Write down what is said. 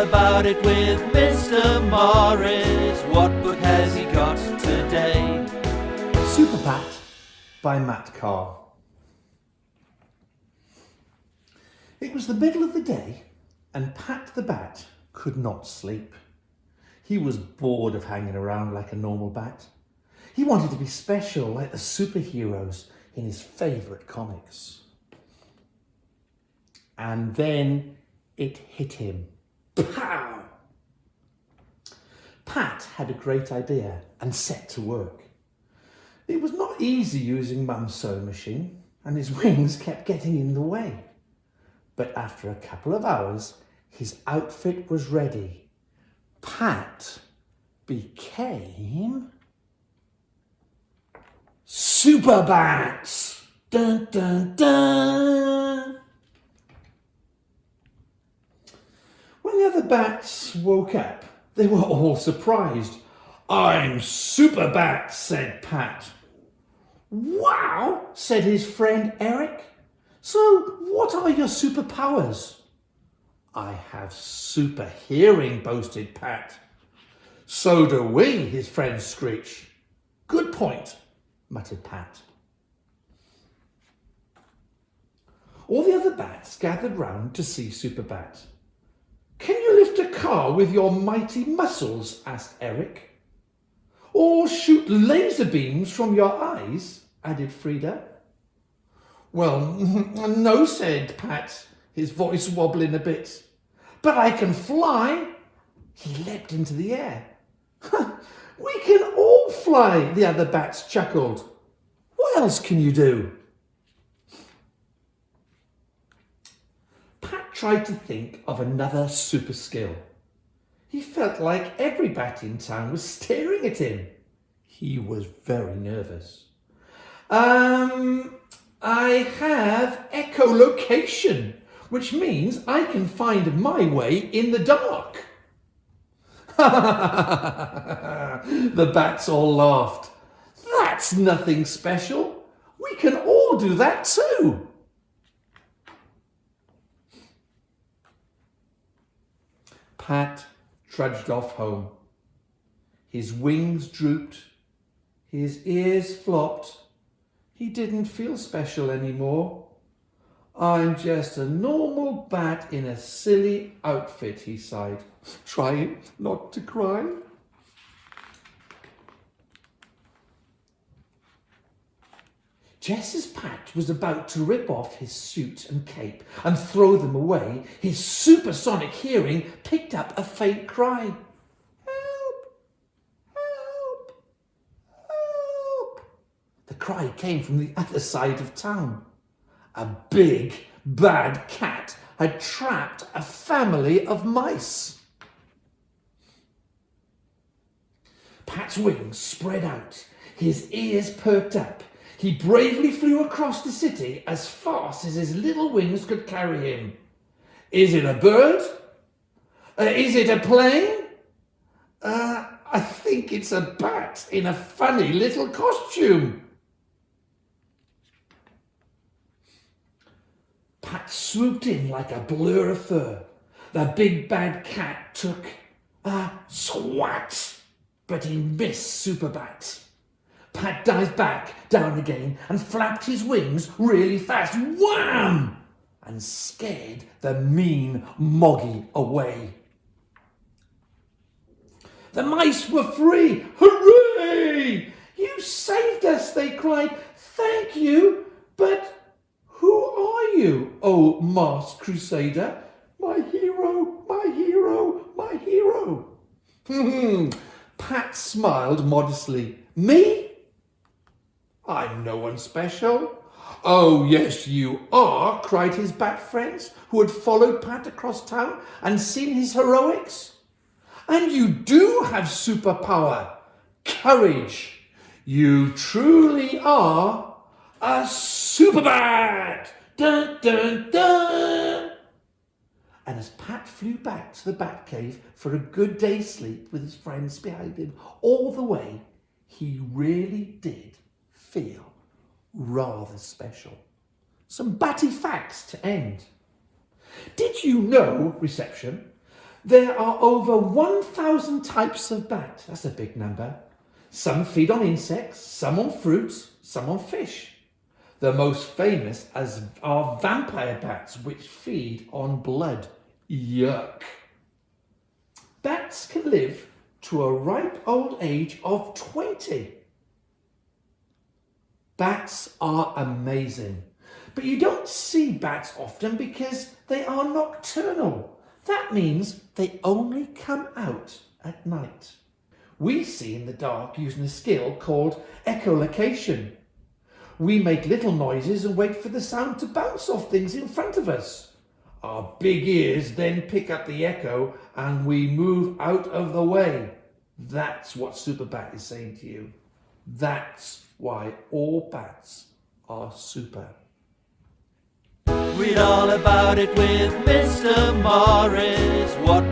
about it with Mr. Morris. What book has he got today? Superbat by Matt Carr. It was the middle of the day and Pat the Bat could not sleep. He was bored of hanging around like a normal bat. He wanted to be special like the superheroes in his favourite comics. And then it hit him. Pow! Pat had a great idea and set to work. It was not easy using Mum's sewing machine, and his wings kept getting in the way. But after a couple of hours, his outfit was ready. Pat became Superbat! Dun dun dun! When the other bats woke up, they were all surprised. "I'm Superbat," said Pat. "Wow," said his friend Eric. "So what are your superpowers?" "I have super hearing," boasted Pat. "So do we," his friend screeched. "Good point," muttered Pat. All the other bats gathered round to see Superbat. "Can you lift a car with your mighty muscles?" asked Eric. "Or shoot laser beams from your eyes?" added Frida. "Well, no," said Pat, his voice wobbling a bit. "But I can fly." He leapt into the air. "We can all fly," the other bats chuckled. "What else can you do?" Pat tried to think of another super skill. He felt like every bat in town was staring at him. He was very nervous. I have echolocation, which means I can find my way in the dark." The bats all laughed. "That's nothing special. We can all do that too." Pat trudged off home. His wings drooped, his ears flopped. He didn't feel special anymore. "I'm just a normal bat in a silly outfit," he sighed, trying not to cry. Just as Pat was about to rip off his suit and cape and throw them away, his supersonic hearing picked up a faint cry. "Help! Help! Help!" The cry came from the other side of town. A big, bad cat had trapped a family of mice. Pat's wings spread out, his ears perked up. He bravely flew across the city as fast as his little wings could carry him. "Is it a bird? Is it a plane? I think it's a bat in a funny little costume." Pat swooped in like a blur of fur. The big bad cat took a swat, but he missed Superbat. Pat dived back down again and flapped his wings really fast. Wham! And scared the mean Moggy away. The mice were free. "Hooray! You saved us," they cried. "Thank you, but who are you, oh masked crusader?" "My hero, my hero, my hero." Pat smiled modestly. "Me? I'm no one special." "Oh, yes, you are," cried his bat friends, who had followed Pat across town and seen his heroics. "And you do have superpower, courage. You truly are a Superbat! Dun, dun, dun!" And as Pat flew back to the Batcave for a good day's sleep with his friends behind him all the way, he really did feel rather special. Some batty facts to end. Did you know, reception, There are over 1,000 types of bat. That's a big number. Some feed on insects, some on fruits, some on fish. The most famous are vampire bats, which feed on blood. Yuck. Bats can live to a ripe old age of 20. Bats are amazing, but you don't see bats often because they are nocturnal. That means they only come out at night. We see in the dark using a skill called echolocation. We make little noises and wait for the sound to bounce off things in front of us. Our big ears then pick up the echo and we move out of the way. That's what Superbat is saying to you. That's why all bats are super. Read all about it with Mr. Morris. What